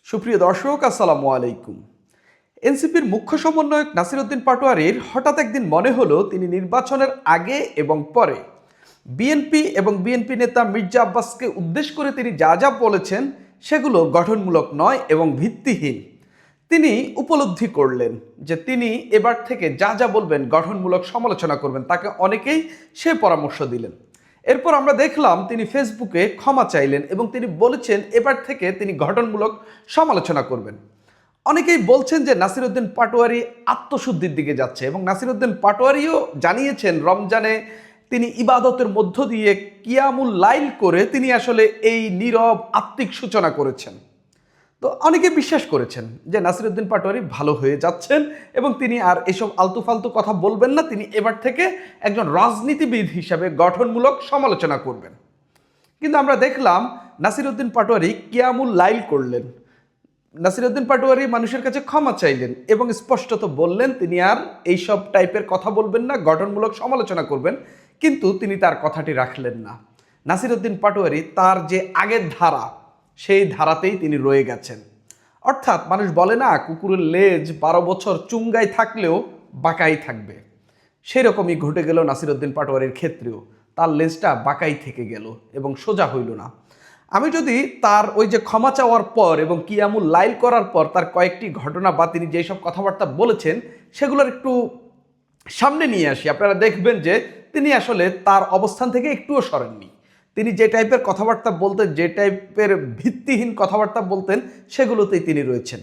সুপ্রিয় দর্শক, আসসালামু আলাইকুম। এনসিপির মুখ্য সমন্বয়ক নাসির উদ্দিন পাটোয়ারির হঠাৎ একদিন মনে হলো তিনি নির্বাচনের আগে এবং পরে বিএনপি এবং বিএনপি নেতা মির্জা আব্বাসকে উদ্দেশ্য করে তিনি যা যা বলেছেন সেগুলো গঠনমূলক নয় এবং ভিত্তিহীন। তিনি উপলব্ধি করলেন যে তিনি এবার থেকে যা যা বলবেন গঠনমূলক সমালোচনা করবেন। তাকে অনেকেই সে পরামর্শ দিলেন। এরপর আমরা দেখলাম তিনি ফেসবুকে ক্ষমা চাইলেন এবং তিনি বলেছেন এবার থেকে তিনি গঠনমূলক সমালোচনা করবেন। অনেকেই বলছেন যে নাসির উদ্দিন পাটোয়ারি আত্মশুদ্ধির দিকে যাচ্ছে এবং নাসির উদ্দিন পাটোয়ারিও জানিয়েছেন রমজানে তিনি ইবাদতের মধ্য দিয়ে কিয়ামুল লাইল করে তিনি আসলে এই নীরব আত্মিক সূচনা করেছেন। তো অনেকে বিশ্বাস করেছেন যে নাসির উদ্দিন পাটোয়ারি ভালো হয়ে যাচ্ছেন এবং তিনি আর এসব আলতু ফালতু কথা বলবেন না। তিনি এবার থেকে একজন রাজনীতিবিদ হিসাবে গঠনমূলক সমালোচনা করবেন। কিন্তু আমরা দেখলাম নাসির উদ্দিন পাটোয়ারি কিয়ামুল লাইল করলেন। নাসির উদ্দিন পাটোয়ারি মানুষের কাছে ক্ষমা চাইলেন এবং স্পষ্টত বললেন তিনি আর এইসব টাইপের কথা বলবেন না, গঠনমূলক সমালোচনা করবেন। কিন্তু তিনি তার কথাটি রাখলেন না। নাসির উদ্দিন পাটোয়ারি তার যে আগের ধারা সেই ধারাতেই তিনি রয়ে গেছেন। অর্থাৎ মানুষ বলে না, কুকুরের লেজ 12 বছর চুঙ্গায় থাকলেও বাঁকাই থাকবে। সেরকমই ঘটে গেল নাসির উদ্দিন পাটোয়ারির ক্ষেত্রেও। তার লেজটা বাঁকাই থেকে গেল এবং সোজা হইল না। আমি যদি তার ওই যে ক্ষমা চাওয়ার পর এবং কিয়ামুল লাইল করার পর তার কয়েকটি ঘটনা বা তিনি যেসব কথাবার্তা বলেছেন সেগুলোর একটু সামনে নিয়ে আসি, আপনারা দেখবেন যে তিনি আসলে তার অবস্থান থেকে একটুও সরেননি। তিনি যে টাইপের কথাবার্তা বলতেন, যে টাইপের ভিত্তিহীন কথাবার্তা বলতেন, সেগুলোতেই তিনি রয়েছেন।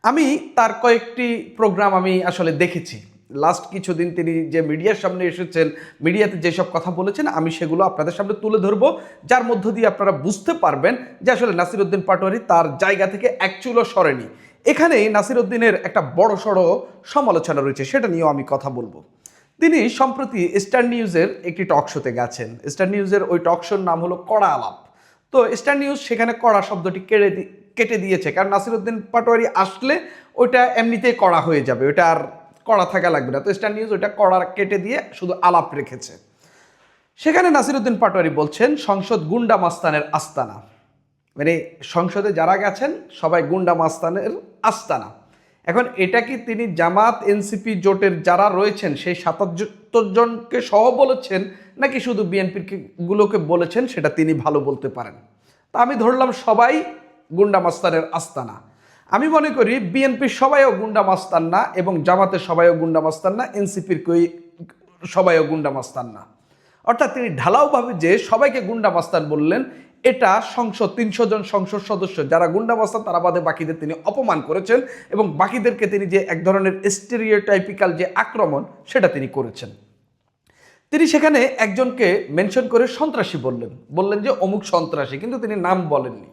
আমি তার কয়েকটি প্রোগ্রাম আমি আসলে দেখেছি। লাস্ট কিছুদিন তিনি যে মিডিয়ার সামনে এসেছেন, মিডিয়াতে যেসব কথা বলেছেন আমি সেগুলো আপনাদের সামনে তুলে ধরবো, যার মধ্য দিয়ে আপনারা বুঝতে পারবেন যে আসলে নাসির উদ্দিন পাটোয়ারি তার জায়গা থেকে অ্যাকচুয়ালও সরেনি। এখানেই নাসির উদ্দিনের একটা বড় সড়ো সমালোচনা রয়েছে, সেটা নিয়েও আমি কথা বলবো। তিনি সম্প্রতি স্টার নিউজের একটি টক শোতে গেছেন। স্টার নিউজের ওই টক শোর নাম হলো কড়া আলাপ। তো স্টার নিউজ সেখানে কড়া শব্দটি কেটে দিয়েছে, কারণ নাসির উদ্দিন পাটোয়ারি আসলে ওইটা এমনিতেই কড়া হয়ে যাবে, ওইটা আর কড়া থাকা লাগবে না। তো স্টার নিউজ ওইটা কড়া কেটে দিয়ে শুধু আলাপ রেখেছে। সেখানে নাসির উদ্দিন পাটোয়ারি বলছেন সংসদ গুন্ডা মাস্তানের আস্তানা। মানে সংসদে যারা গেছেন সবাই গুন্ডা মাস্তানের আস্তানা। এখন এটা কি তিনি জামাত এনসিপি জোটের যারা রয়েছেন সেই ৭৭ জনকে সহ বলেছেন নাকি শুধু বিএনপির গুলোকে বলেছেন, সেটা তিনি ভালো বলতে পারেন। তা আমি ধরলাম সবাই গুন্ডা মাস্তানের আস্তানা। আমি মনে করি বিএনপির সবাইও গুন্ডা মাস্তান না এবং জামাতের সবাইও গুন্ডা মাস্তান না, এনসিপির সবাইও গুন্ডা মাস্তান না। অর্থাৎ তিনি ঢালাওভাবে যে সবাইকে গুন্ডা মাস্তান বললেন, এটা সংসদ ৩০০ জন সংসদ সদস্য যারা গুন্ডা মাস্তান তারা বাদে বাকিদের তিনি অপমান করেছেন এবং বাকিদেরকে তিনি যে এক ধরনের স্টেরিওটাইপিক্যাল যে আক্রমণ সেটা তিনি করেছেন। তিনি সেখানে একজনকে মেনশন করে সন্ত্রাসী বললেন যে অমুক সন্ত্রাসী, কিন্তু তিনি নাম বলেননি।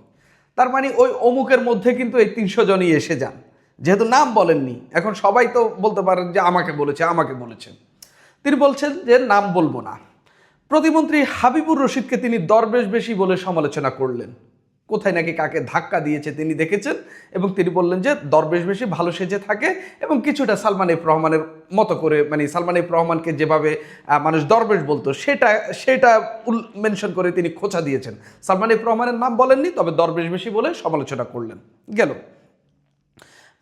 তার মানে ওই অমুকের মধ্যে কিন্তু এই ৩০০ জনই এসে যান, যেহেতু নাম বলেননি। এখন সবাই তো বলতে পারেন যে আমাকে বলেছেন। তিনি বলছেন যে নাম বলবো না। প্রতিমন্ত্রী হাবিবুর রশিদকে তিনি দরবেশ বেশি বলে সমালোচনা করলেন। কোথায় নাকি কাকে ধাক্কা দিয়েছে তিনি দেখেছেন এবং তিনি বললেন যে দরবেশ বেশি ভালো সেজে থাকে এবং কিছুটা সালমান এফ রহমানের মতো করে, মানে সালমান এফ রহমানকে যেভাবে মানুষ দরবেশ বলতো সেটা মেনশন করে তিনি খোঁচা দিয়েছেন। সালমান এফ রহমানের নাম বলেননি, তবে দরবেশ বেশি বলে সমালোচনা করলেন। গেল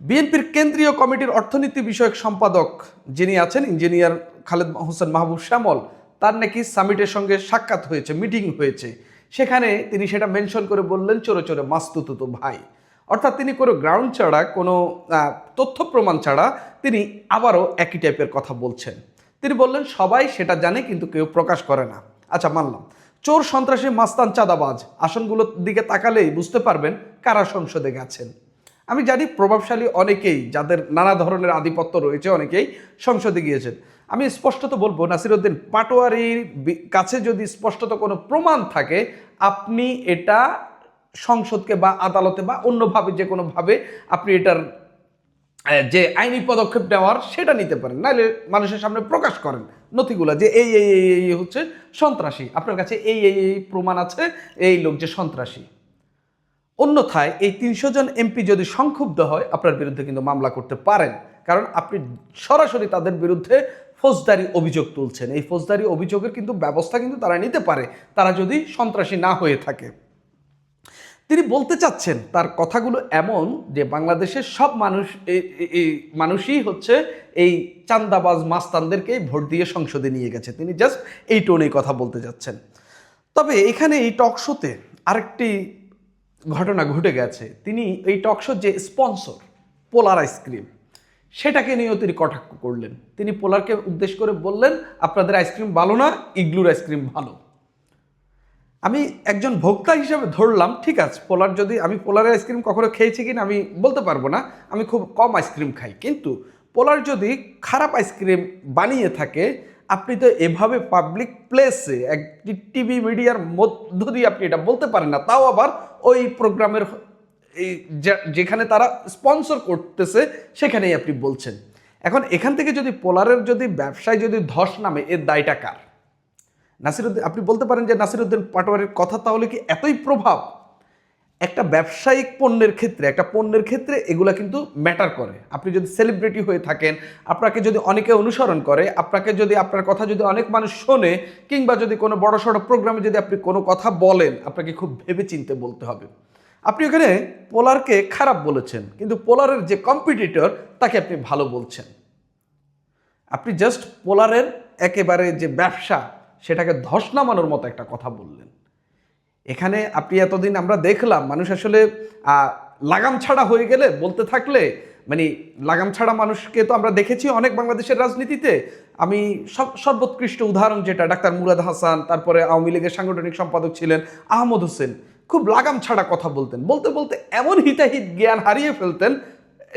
বিএনপির কেন্দ্রীয় কমিটির অর্থনীতি বিষয়ক সম্পাদক যিনি আছেন ইঞ্জিনিয়ার খালেদ হোসেন মাহবুব শ্যামল, তার নাকি সামিটের সঙ্গে সাক্ষাৎ হয়েছে, মিটিং হয়েছে। সেখানে তিনি সেটা মেনশন করে বললেন চোরে চোরে মাস্তুতো ভাই। অর্থাৎ তিনি কোনো গ্রাউন্ড ছাড়া, কোনো তথ্য প্রমাণ ছাড়া তিনি আবারও একই টাইপের কথা বলছেন। তিনি বললেন সবাই সেটা জানে কিন্তু কেউ প্রকাশ করে না। আচ্ছা, মানলাম চোর সন্ত্রাসী মাস্তান চাঁদাবাজ আসনগুলোর দিকে তাকালেই বুঝতে পারবেন কারা সংসদে গেছেন। আমি জানি প্রভাবশালী অনেকেই, যাদের নানা ধরনের আধিপত্য রয়েছে, অনেকেই সংসদে গিয়েছেন। আমি স্পষ্টত বলবো নাসির উদ্দিন পাটোয়ারির কাছে যদি স্পষ্টত কোনো প্রমাণ থাকে, আপনি এটা সংসদকে বা আদালতে বা অন্যভাবে যে কোনোভাবে আপনি এটার যে আইনি পদক্ষেপ নেওয়ার সেটা নিতে পারেন, নাহলে মানুষের সামনে প্রকাশ করেন নথিগুলো যে এই হচ্ছে সন্ত্রাসী, আপনার কাছে এই প্রমাণ আছে, এই লোক যে সন্ত্রাসী। অন্যথায় এই ৩০০ জন এমপি যদি সংক্ষুব্ধ হয় আপনার বিরুদ্ধে কিন্তু মামলা করতে পারেন, কারণ আপনি সরাসরি তাদের বিরুদ্ধে ফৌজদারি অভিযোগ তুলছেন। এই ফৌজদারি অভিযোগের কিন্তু ব্যবস্থা কিন্তু তারা নিতে পারে, তারা যদি সন্ত্রাসী না হয়ে থাকে। তিনি বলতে চাচ্ছেন তার কথাগুলো এমন যে বাংলাদেশের সব এই মানুষই হচ্ছে এই চান্দাবাজ মাস্তানদেরকে ভোট দিয়ে সংসদে নিয়ে গেছে। তিনি জাস্ট এই টোনেই কথা বলতে যাচ্ছেন। তবে এখানে এই টক শোতে আরেকটি ঘটনা ঘটে গেছে। তিনি এই টক শোর যে স্পন্সর পোলার আইসক্রিম, সেটাকে নিয়েও তিনি কটাক্ষ করলেন। তিনি পোলারকে উদ্দেশ্য করে বললেন, আপনাদের আইসক্রিম ভালো না, ইগলুর আইসক্রিম ভালো। আমি একজন ভোক্তা হিসেবে ধরলাম, ঠিক আছে, পোলার যদি আমি পোলারের আইসক্রিম কখনো খেয়েছি কিনা আমি বলতে পারবো না, আমি খুব কম আইসক্রিম খাই, কিন্তু পোলার যদি খারাপ আইসক্রিম বানিয়ে থাকে, আপনি তো এভাবে পাবলিক প্লেসে একটি টিভি মিডিয়ার মধ্য দিয়ে আপনি এটা বলতে পারেন না, তাও আবার ওই প্রোগ্রামের এই যেখানে তারা স্পন্সর করতেছে সেখানেই আপনি বলছেন। এখন এখান থেকে যদি পোলারের যদি ব্যবসায় যদি ধস নামে, এর দায়টা কার? নাসিরউদ্দিন, আপনি বলতে পারেন যে নাসিরউদ্দিন পাটোয়ারির কথা তাহলে কি এতই প্রভাব? একটা ব্যবসায়িক পণ্যের ক্ষেত্রে, একটা পণ্যের ক্ষেত্রে এগুলা কিন্তু ম্যাটার করে। আপনি যদি সেলিব্রিটি হয়ে থাকেন, আপনাকে যদি অনেকে অনুসরণ করে, আপনাকে যদি আপনার কথা যদি অনেক মানুষ শোনে, কিংবা যদি কোনো বড় সড়ো প্রোগ্রামে যদি আপনি কোনো কথা বলেন, আপনাকে খুব ভেবে চিন্তে বলতে হবে। আপনি ওখানে পোলারকে খারাপ বলেছেন, কিন্তু পোলারের যে কম্পিটিটর তাকে আপনি ভালো বলছেন। আপনি জাস্ট পোলারের একেবারে যে ব্যবসা সেটাকে ধস নামানোর মতো একটা কথা বললেন। এখানে আপনি এতদিন আমরা দেখলাম মানুষ আসলে লাগাম ছাড়া হয়ে গেলে বলতে থাকলে, মানে লাগাম ছাড়া মানুষকে তো আমরা দেখেছি অনেক বাংলাদেশের রাজনীতিতে। আমি সর্বোৎকৃষ্ট উদাহরণ যেটা, ডাক্তার মুরাদ হাসান, তারপরে আওয়ামী লীগের সাংগঠনিক সম্পাদক ছিলেন আহমদ হোসেন, খুব লাগাম ছাড়া কথা বলতেন, বলতে বলতে এমন হিতাহিত জ্ঞান হারিয়ে ফেলতেন,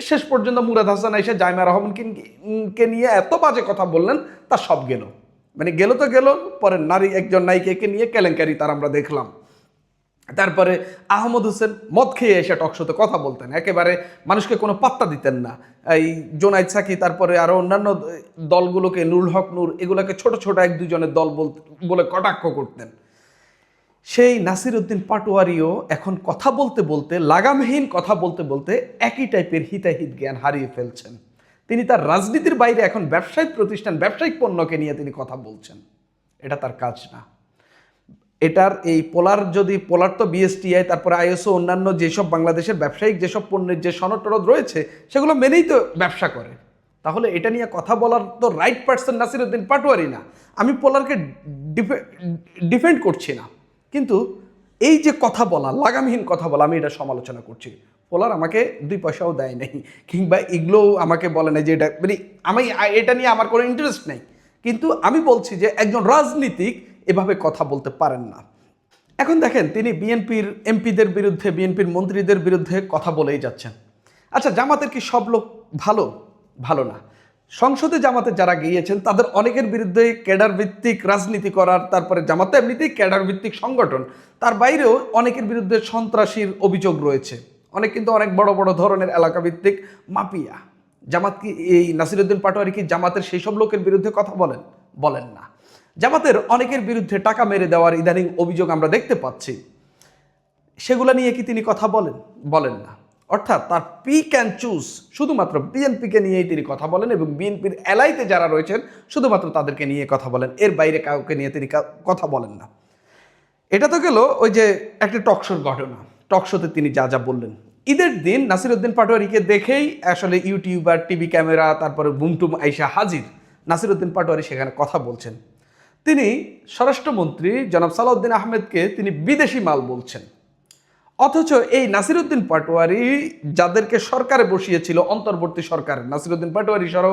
শেষ পর্যন্ত মুরাদ হাসান এসে জাইমা রহমানকে নিয়ে এত বাজে কথা বললেন, তার সব গেল। মানে গেল তো গেল, পরে একজন নায়িকাকে নিয়ে কেলেঙ্কারি তার আমরা দেখলাম। তারপরে আহমদ হোসেন মদ খেয়ে এসে টকশোতে কথা বলতেন, একেবারে মানুষকে কোনো পাত্তা দিতেন না। এই জোনায়েদ সাকি, তারপরে আরও অন্যান্য দলগুলোকে, নুরুল হক নূর, এগুলোকে ছোট ছোট এক দুজনের দল বলে কটাক্ষ করতেন। সেই নাসিরউদ্দিন পাটোয়ারিও এখন কথা বলতে বলতে, লাগামহীন কথা বলতে বলতে একই টাইপের হিতাহিত জ্ঞান হারিয়ে ফেলছেন। তিনি তার রাজনীতির বাইরে এখন ব্যবসায়িক প্রতিষ্ঠান, ব্যবসায়িক পণ্যকে নিয়ে তিনি কথা বলছেন। এটা তার কাজ না। এটার এই পোলার তো বিএসটিআই, তারপরে আইএসও, অন্যান্য যেসব বাংলাদেশের ব্যবসায়িক যেসব পণ্যের যে সনদ টনদ রয়েছে সেগুলো মেনেই তো ব্যবসা করে। তাহলে এটা নিয়ে কথা বলার তো রাইট পার্সন নাসিরউদ্দিন পাটোয়ারি না। আমি পোলারকে ডিফেন্ড করছি না, কিন্তু এই যে কথা বলা, লাগামহীন কথা বলা, আমি এটা সমালোচনা করছি। পোলার আমাকে 2 পয়সাও দেয় নাই, কিংবা এগুলোও আমাকে বলে নাই যে এটা, মানে আমি এটা নিয়ে আমার কোনো ইন্টারেস্ট নেই, কিন্তু আমি বলছি যে একজন রাজনীতিক এভাবে কথা বলতে পারেন না। এখন দেখেন, তিনি বিএনপির এমপিদের বিরুদ্ধে, বিএনপির মন্ত্রীদের বিরুদ্ধে কথা বলেই যাচ্ছেন। আচ্ছা, জামাতের কি সব লোক ভালো? ভালো না। সংসদে জামাতে যারা গিয়েছেন তাদের অনেকের বিরুদ্ধে ক্যাডার ভিত্তিক রাজনীতি করার, তারপরে জামাতে এমনিতেই ক্যাডার ভিত্তিক সংগঠন, তার বাইরেও অনেকের বিরুদ্ধে সন্ত্রাসীর অভিযোগ রয়েছে। অনেক কিন্তু অনেক বড় বড় ধরনের এলাকা ভিত্তিক মাফিয়া। জামাত কি, এই নাসিরউদ্দিন পাটোয়ারি কি জামাতের সেই সব লোকের বিরুদ্ধে কথা বলেন? বলেন না। জামাতের অনেকের বিরুদ্ধে টাকা মেরে দেওয়ার ইদানিং অভিযোগ আমরা দেখতে পাচ্ছি, সেগুলো নিয়ে কি তিনি কথা বলেন? বলেন না। অর্থাৎ তার পিক অ্যান্ড চুজ শুধুমাত্র বিএনপিকে নিয়েই তিনি কথা বলেন, এবং বিএনপির এলাইতে যারা রয়েছেন শুধুমাত্র তাদেরকে নিয়ে কথা বলেন, এর বাইরে কাউকে নিয়ে তিনি কথা বলেন না। এটা তো গেল ওই যে একটা টকশোর ঘটনা। টকশোতে তিনি যা যা বললেন, ঈদের দিন নাসিরউদ্দিন পাটোয়ারিকে দেখেই আসলে ইউটিউবার, টিভি ক্যামেরা, তারপরে বুমটুম আইসা হাজির। নাসিরউদ্দিন পাটোয়ারি সেখানে কথা বলছেন। তিনি স্বরাষ্ট্রমন্ত্রী জনাব সালাউদ্দিন আহমেদকে তিনি বিদেশি মাল বলছেন। অথচ এই নাসিরউদ্দিন পাটোয়ারি যাদেরকে সরকারে বসিয়েছিল, অন্তর্বর্তী সরকারের, নাসিরউদ্দিন পাটোয়ারি সহ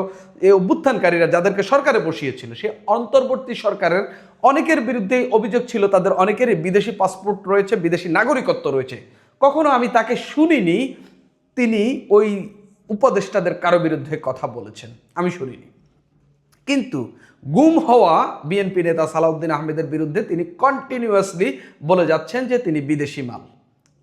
এই অভ্যুত্থানকারীরা যাদেরকে সরকারে বসিয়েছিল, সেই অন্তর্বর্তী সরকারের অনেকের বিরুদ্ধে অভিযোগ ছিল তাদের অনেকেরই বিদেশি পাসপোর্ট রয়েছে, বিদেশি নাগরিকত্ব রয়েছে। কখনো আমি তাকে শুনিনি তিনি ওই উপদেষ্টাদের কারো বিরুদ্ধে কথা বলেছেন, আমি শুনিনি। কিন্তু গুম হওয়া বিএনপি নেতা সালাউদ্দিন আহমেদের বিরুদ্ধে তিনি কন্টিনিউয়াসলি বলে যাচ্ছেন যে তিনি বিদেশি মাল।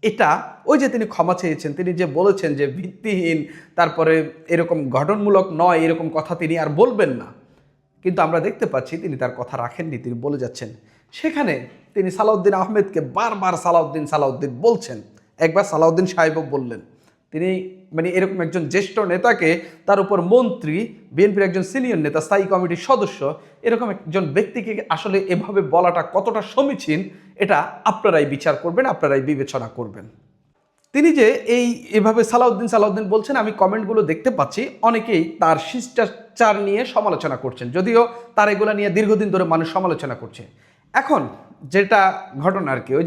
এটা ওই যে তিনি ক্ষমা চেয়েছেন, তিনি যে বলেছেন যে ভিত্তিহীন, তারপরে এরকম গঠনমূলক নয়, এরকম কথা তিনি আর বলবেন না, কিন্তু আমরা দেখতে পাচ্ছি তিনি তার কথা রাখেননি, তিনি বলে যাচ্ছেন। সেখানে তিনি সালাউদ্দিন আহমেদকে বারবার সালাউদ্দিন বলছেন। একবার সালাউদ্দিন সাহেবও বললেন। তিনি মানে এরকম একজন জ্যেষ্ঠ নেতাকে, তার উপর মন্ত্রী, বিএনপির একজন সিনিয়র নেতা, স্থায়ী কমিটির সদস্য, এরকম একজন ব্যক্তিকে আসলে এভাবে বলাটা কতটা সমীচীন, এটা আপনারাই বিচার করবেন, আপনারাই বিবেচনা করবেন। তিনি যে এভাবে সালাউদ্দিন বলছেন, আমি কমেন্টগুলো দেখতে পাচ্ছি, অনেকেই তার শিষ্টাচার নিয়ে সমালোচনা করছেন, যদিও তার এগুলো নিয়ে দীর্ঘদিন ধরে মানুষ সমালোচনা করছে। এখন যেটা ঘটনা আর কি, ওই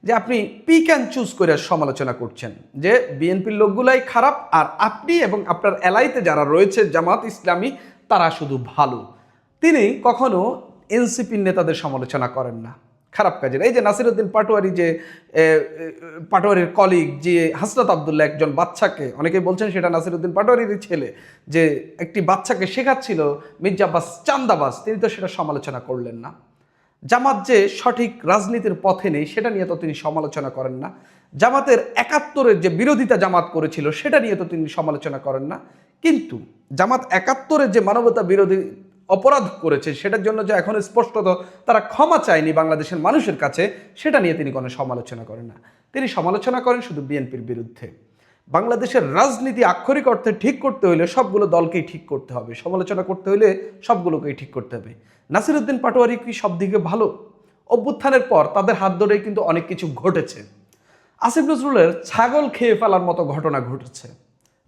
যে আপনি পিক অ্যান্ড চুজ করে সমালোচনা করছেন যে বিএনপির লোকগুলাই খারাপ আর আপনি এবং আপনার এলাইতে যারা রয়েছে জামাত ইসলামী তারা শুধু ভালো। তিনি কখনো এনসিপির নেতাদের সমালোচনা করেন না খারাপ কাজের। এই যে নাসিরউদ্দিন পাটোয়ারি, যে পাটোয়ারির কলিগ, যে হাসনাত আবদুল্লাহ একজন বাচ্চাকে, অনেকেই বলছেন সেটা নাসিরউদ্দিন পাটোয়ারির ছেলে, যে একটি বাচ্চাকে শেখাচ্ছিল মির্জা আব্বাস চান্দাবাজ, তিনি তো সেটা সমালোচনা করলেন না। জামাত যে সঠিক রাজনীতির পথে নেই সেটা নিয়ে তো তিনি সমালোচনা করেন না। জামাতের ৭১-এর যে বিরোধিতা জামাত করেছিল সেটা নিয়ে তো তিনি সমালোচনা করেন না। কিন্তু জামাত ৭১-এর যে মানবতা বিরোধী অপরাধ করেছে সেটার জন্য যে এখন স্পষ্টত তারা ক্ষমা চায়নি বাংলাদেশের মানুষের কাছে, সেটা নিয়ে তিনি কোনো সমালোচনা করেন না। তিনি সমালোচনা করেন শুধু বিএনপির বিরুদ্ধে। বাংলাদেশের রাজনীতি আক্ষরিক অর্থে ঠিক করতে হলে সবগুলো দলকেই ঠিক করতে হবে, সমালোচনা করতে হলে সবগুলোকেই ঠিক করতে হবে। নাসিরউদ্দিন পাটোয়ারি কি সব দিকে ভালো? অভ্যুত্থানের পর তাদের হাত ধরেই কিন্তু অনেক কিছু ঘটেছে। আসিফ নজরুলের ছাগল খেয়ে ফেলার মতো ঘটনা ঘটেছে,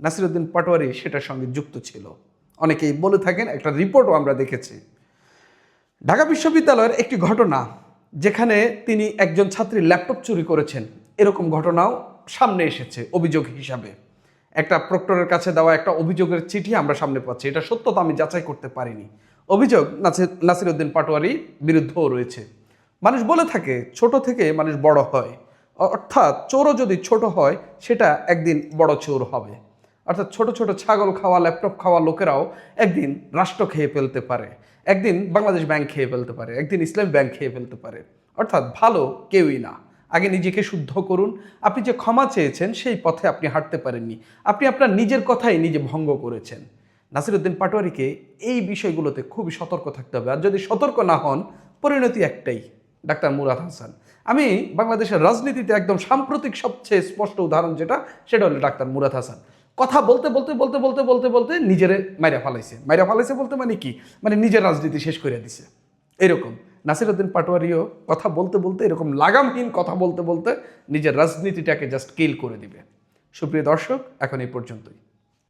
নাসিরউদ্দিন পাটোয়ারি সেটার সঙ্গে যুক্ত ছিল। অনেকেই বলে থাকেন, একটা রিপোর্টও আমরা দেখেছি। ঢাকা বিশ্ববিদ্যালয়ের একটি ঘটনা যেখানে তিনি একজন ছাত্রীর ল্যাপটপ চুরি করেছেন, এরকম ঘটনাও সামনে এসেছে অভিযোগ হিসাবে। একটা প্রক্টরের কাছে দেওয়া একটা অভিযোগের চিঠি আমরা সামনে পাচ্ছি, এটা সত্যতা আমি যাচাই করতে পারিনি। অভিযোগ নাসিরউদ্দিন পাটোয়ারির বিরুদ্ধেও রয়েছে। মানুষ বলে থাকে ছোট থেকে মানুষ বড় হয়, অর্থাৎ চোরও যদি ছোট হয় সেটা একদিন বড় চোর হবে। অর্থাৎ ছোট ছোট ছাগল খাওয়া, ল্যাপটপ খাওয়া লোকেরাও একদিন রাষ্ট্র খেয়ে ফেলতে পারে, একদিন বাংলাদেশ ব্যাংক খেয়ে ফেলতে পারে, একদিন ইসলামী ব্যাংক খেয়ে ফেলতে পারে। অর্থাৎ ভালো কেউই না। আগে নিজেকে শুদ্ধ করুন। আপনি যে ক্ষমা চেয়েছেন সেই পথে আপনি হাঁটতে পারেননি, আপনি আপনার নিজের কথাই নিজে ভঙ্গ করেছেন। নাসিরউদ্দিন পাটোয়ারিকে এই বিষয়গুলোতে খুবই সতর্ক থাকতে হবে। আর যদি সতর্ক না হন, পরিণতি একটাই, ডাক্তার মুরাদ হাসান। আমি বাংলাদেশের রাজনীতিতে একদম সাম্প্রতিক সবচেয়ে স্পষ্ট উদাহরণ যেটা, সেটা হলো ডাক্তার মুরাদ হাসান। কথা বলতে বলতে বলতে বলতে বলতে বলতে নিজেরে মাইরা ফালাইছে বলতে মানে কি, মানে নিজের রাজনীতি শেষ করে দিছে। এরকম নাসিরউদ্দিন পাটোয়ারিও কথা বলতে বলতে, এরকম লাগামহীন কথা বলতে বলতে নিজের রাজনীতিটাকে জাস্ট কিল করে দিবে। সুপ্রিয় দর্শক, এখন এই পর্যন্তই।